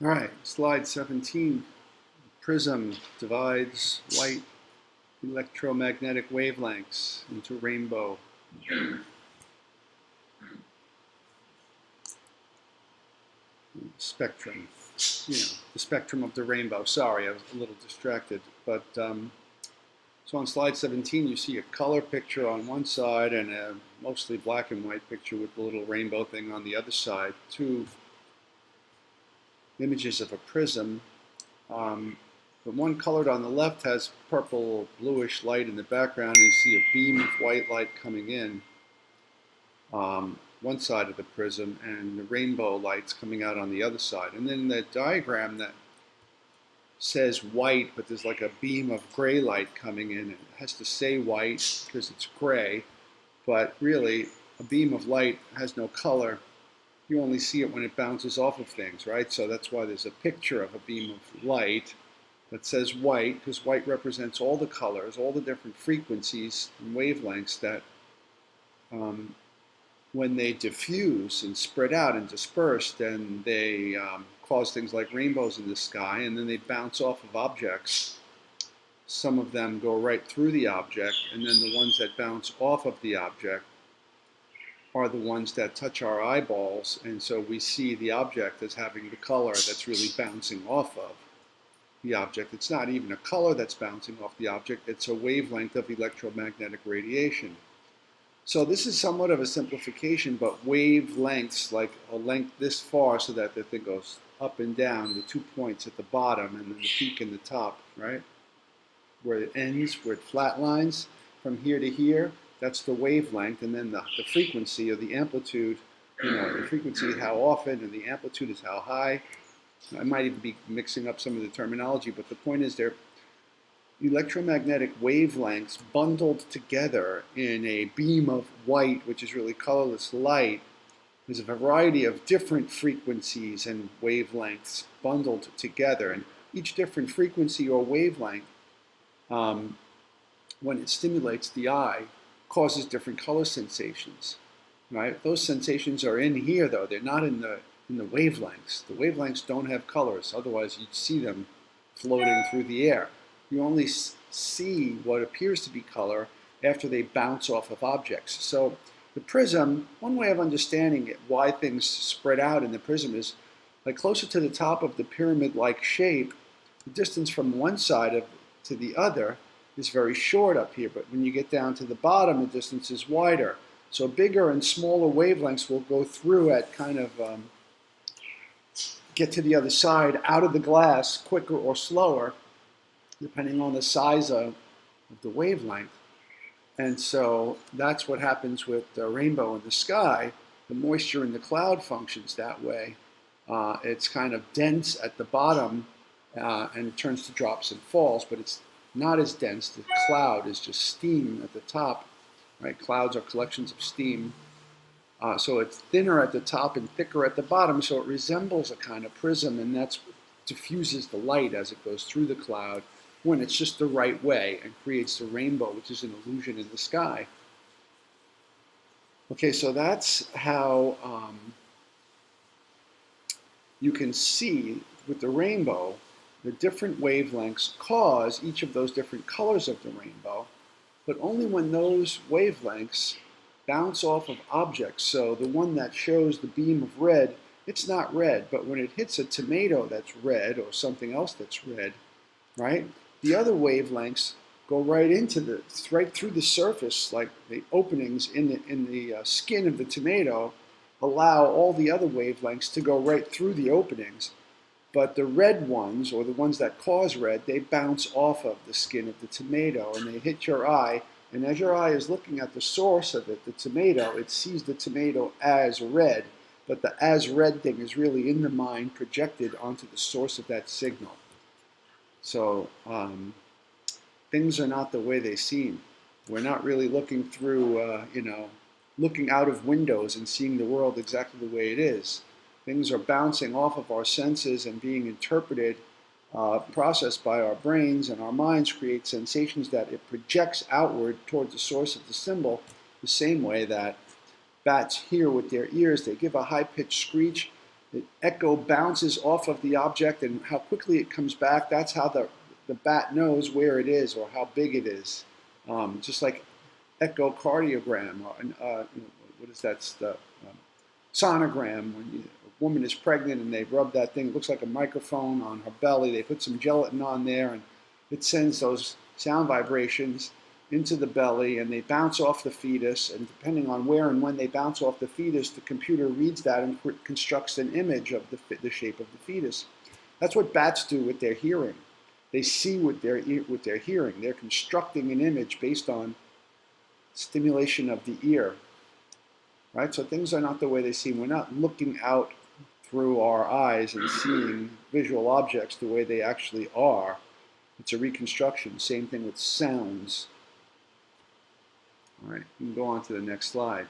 All right, slide 17. Prism divides light electromagnetic wavelengths into rainbow spectrum. The spectrum of the rainbow. Sorry, I was a little distracted. But so on slide 17, you see a color picture on one side and a mostly black and white picture with the little rainbow thing on the other side. Two images of a prism. The one colored on the left has purple bluish light in the background, and you see a beam of white light coming in one side of the prism, and the rainbow lights coming out on the other side. And then the diagram that says white, but there's like a beam of gray light coming in. It has to say white because it's gray, but really a beam of light has no color. You only see it when it bounces off of things, right? So that's why there's a picture of a beam of light that says white, because white represents all the colors, all the different frequencies and wavelengths that when they diffuse and spread out and disperse, then they cause things like rainbows in the sky, and then they bounce off of objects. Some of them go right through the object, and then the ones that bounce off of the object are the ones that touch our eyeballs, and so we see the object as having the color that's really bouncing off of the object. It's not even a color that's bouncing off the object, it's a wavelength of electromagnetic radiation. So this is somewhat of a simplification, but wavelengths, like a length this far so that the thing goes up and down, the 2 points at the bottom and then the peak in the top, right? Where it ends, where it flatlines from here to here, that's the wavelength, and then the frequency or the amplitude, the frequency is how often and the amplitude is how high. I might even be mixing up some of the terminology, but the point is they're electromagnetic wavelengths bundled together in a beam of white, which is really colorless light. There's a variety of different frequencies and wavelengths bundled together, and each different frequency or wavelength, when it stimulates the eye, causes different color sensations. Right? Those sensations are in here, though. They're not in the wavelengths. The wavelengths don't have colors, otherwise you'd see them floating through the air. You only see what appears to be color after they bounce off of objects. So the prism, one way of understanding it, why things spread out in the prism is like closer to the top of the pyramid-like shape, the distance from one side to the other is very short up here, but when you get down to the bottom, the distance is wider. So bigger and smaller wavelengths will go through at kind of get to the other side out of the glass quicker or slower, depending on the size of the wavelength. And so that's what happens with the rainbow in the sky. The moisture in the cloud functions that way. It's kind of dense at the bottom and it turns to drops and falls, but it's not as dense. The cloud is just steam at the top. Right? Clouds are collections of steam. So it's thinner at the top and thicker at the bottom, so it resembles a kind of prism, and that's what diffuses the light as it goes through the cloud when it's just the right way and creates the rainbow, which is an illusion in the sky. Okay, so that's how you can see with the rainbow, the different wavelengths cause each of those different colors of the rainbow, but only when those wavelengths bounce off of objects. So the one that shows the beam of red, it's not red, but when it hits a tomato that's red or something else that's red, right? The other wavelengths go right through the surface, like the openings in the skin of the tomato allow all the other wavelengths to go right through the openings. But the red ones, or the ones that cause red, they bounce off of the skin of the tomato and they hit your eye. And as your eye is looking at the source of it, the tomato, it sees the tomato as red. But the as red thing is really in the mind projected onto the source of that signal. So things are not the way they seem. We're not really looking through, looking out of windows and seeing the world exactly the way it is. Things are bouncing off of our senses and being interpreted, processed by our brains, and our minds create sensations that it projects outward towards the source of the symbol, the same way that bats hear with their ears. They give a high-pitched screech, The echo bounces off of the object and how quickly it comes back. That's how the bat knows where it is or how big it is. Just like echocardiogram, or what is that? It's the sonogram. When a woman is pregnant and they rub that thing, it looks like a microphone on her belly. They put some gelatin on there and it sends those sound vibrations into the belly and they bounce off the fetus, and depending on where and when they bounce off the fetus, the computer reads that and constructs an image of the shape of the fetus. That's what bats do with their hearing. They see with their hearing. They're constructing an image based on stimulation of the ear. Right? So things are not the way they seem. We're not looking out through our eyes and seeing visual objects the way they actually are. It's a reconstruction. Same thing with sounds. All right, we can go on to the next slide.